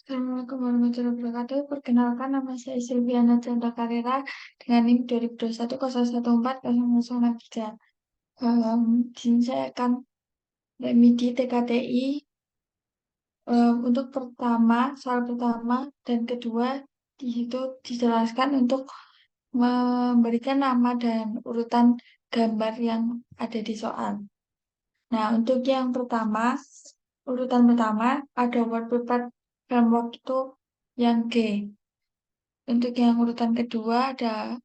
Assalamualaikum warahmatullahi wabarakatuh. Perkenalkan, nama saya Silviana Chandra Karera dengan NIM 2021 0114 003. Di sini saya akan remedi TKTI untuk soal pertama dan kedua di situ dijelaskan untuk memberikan nama dan urutan gambar yang ada di soal. Nah, untuk yang pertama, urutan pertama ada word paper framework itu yang G. Untuk yang urutan kedua ada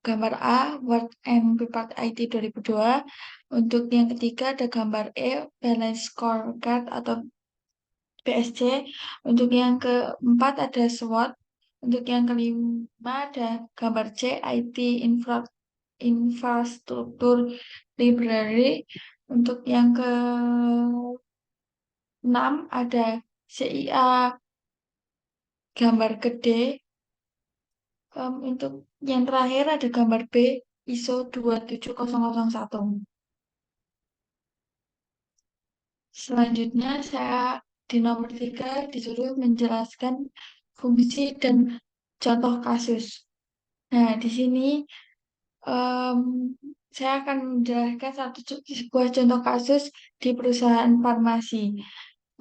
gambar A, Word and Paper IT 2002. Untuk yang ketiga ada gambar E, Balance Scorecard atau BSC. Untuk yang keempat ada SWOT. Untuk yang kelima ada gambar C, IT Infrastruktur Library. Untuk yang keenam ada CIA gambar gede. Untuk yang terakhir ada gambar B ISO 27001. Selanjutnya saya di nomor 3 disuruh menjelaskan fungsi dan contoh kasus. Nah, di sini em, saya akan menjelaskan sebuah contoh kasus di perusahaan farmasi.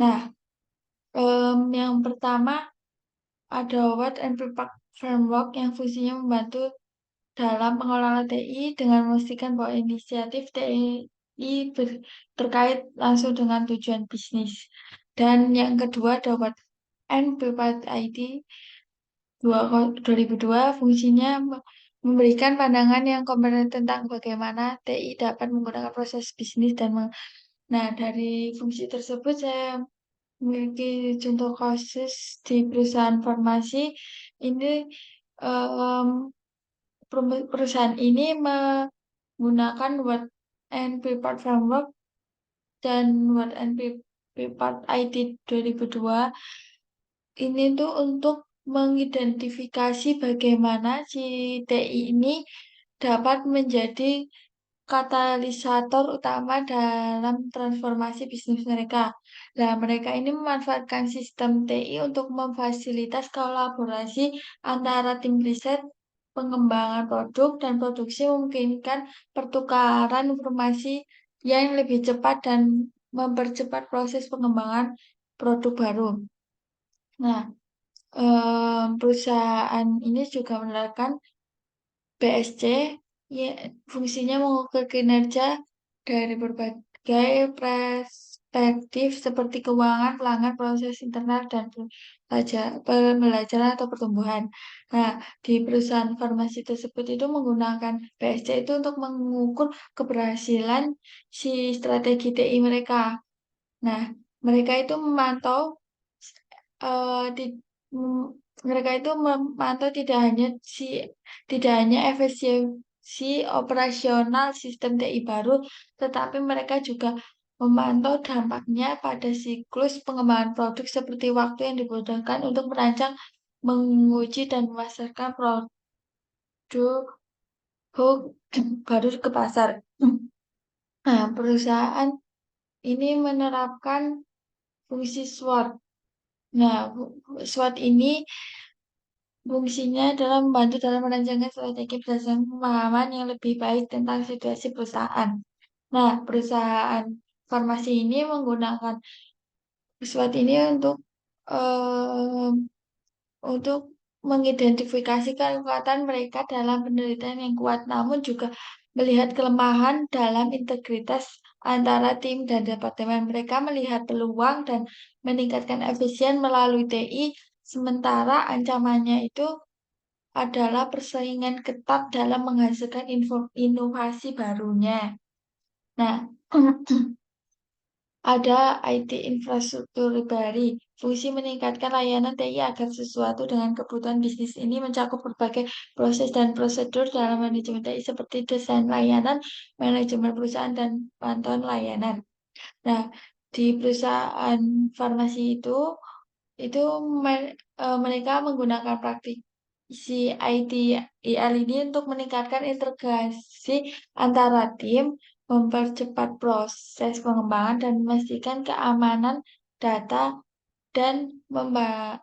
Nah, yang pertama ada What and Prepack Framework yang fungsinya membantu dalam pengelolaan TI dengan memastikan bahwa inisiatif TI terkait langsung dengan tujuan bisnis. Dan yang kedua, dapat N-Prepaid ID 2002 fungsinya memberikan pandangan yang kompeten tentang bagaimana TI dapat menggunakan proses bisnis nah, dari fungsi tersebut saya memiliki contoh kasus di perusahaan farmasi. Ini em, perusahaan ini menggunakan Word and Paper Framework dan Word and Paper IT 2002 ini tuh untuk mengidentifikasi bagaimana si TI ini dapat menjadi katalisator utama dalam transformasi bisnis mereka. Nah, mereka ini memanfaatkan sistem TI untuk memfasilitas kolaborasi antara tim riset, pengembangan produk, dan produksi memungkinkan pertukaran informasi yang lebih cepat dan mempercepat proses pengembangan produk baru. Nah, perusahaan ini juga menerapkan BSC, ya, fungsinya mengukur kinerja dari berbagai perspektif seperti keuangan, pelanggan, proses internal, dan pembelajaran atau pertumbuhan. Nah, di perusahaan farmasi tersebut itu menggunakan BSC itu untuk mengukur keberhasilan si strategi TI mereka. Nah, mereka itu memantau di mereka itu memantau tidak hanya efisiensi operasional sistem TI baru, tetapi mereka juga memantau dampaknya pada siklus pengembangan produk seperti waktu yang dibutuhkan untuk merancang, menguji, dan memasarkan produk baru ke pasar. Nah, perusahaan ini menerapkan fungsi SWOT. Nah, SWOT ini fungsinya adalah membantu dalam merancangkan strategi berdasarkan pemahaman yang lebih baik tentang situasi perusahaan. Nah, perusahaan farmasi ini menggunakan SWOT ini eh, untuk mengidentifikasi kekuatan mereka dalam penelitian yang kuat, namun juga melihat kelemahan dalam integritas antara tim dan departemen. Mereka melihat peluang dan meningkatkan efisien melalui TI, sementara ancamannya itu adalah persaingan ketat dalam menghasilkan inovasi barunya. Nah, ada IT infrastruktur library. Fungsi meningkatkan layanan TI agar sesuatu dengan kebutuhan bisnis ini mencakup berbagai proses dan prosedur dalam manajemen TI seperti desain layanan, manajemen perusahaan, dan pantauan layanan. Nah, di perusahaan farmasi itu mereka menggunakan praktisi IT IL ini untuk meningkatkan integrasi antara tim, mempercepat proses pengembangan dan memastikan keamanan data dan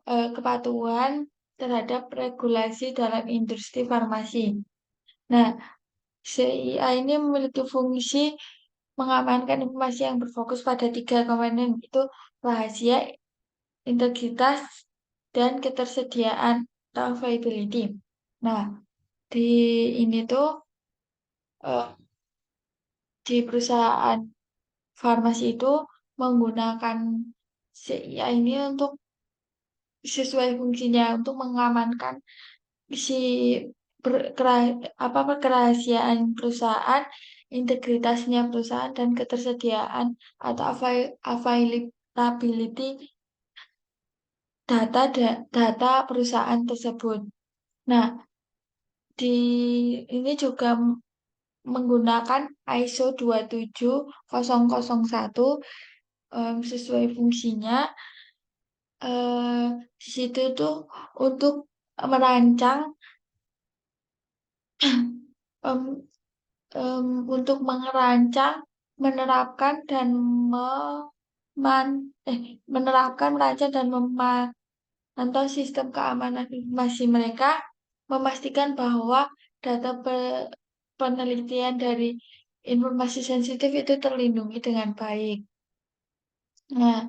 kepatuhan terhadap regulasi dalam industri farmasi. Nah, CIA ini memiliki fungsi mengamankan informasi yang berfokus pada 3 komponen, itu rahasia, integritas, dan ketersediaan atau availability. Nah, di ini tuh eh, di perusahaan farmasi itu menggunakan CIA ini untuk sesuai fungsinya untuk mengamankan si kerahasiaan perusahaan, integritasnya perusahaan, dan ketersediaan atau availability data perusahaan tersebut. Nah, di ini juga menggunakan ISO 27001 sesuai fungsinya. Di situ tuh untuk merancang em, untuk merancang, menerapkan dan menerapkan, merancang dan memantau sistem keamanan informasi mereka, memastikan bahwa data penelitian dari informasi sensitif itu terlindungi dengan baik. Nah,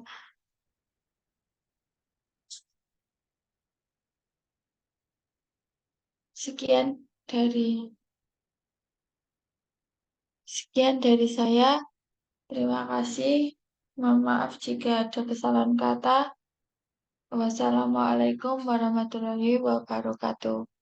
sekian dari sekian dari saya. Terima kasih. Mohon maaf jika ada kesalahan kata. Wassalamualaikum warahmatullahi wabarakatuh.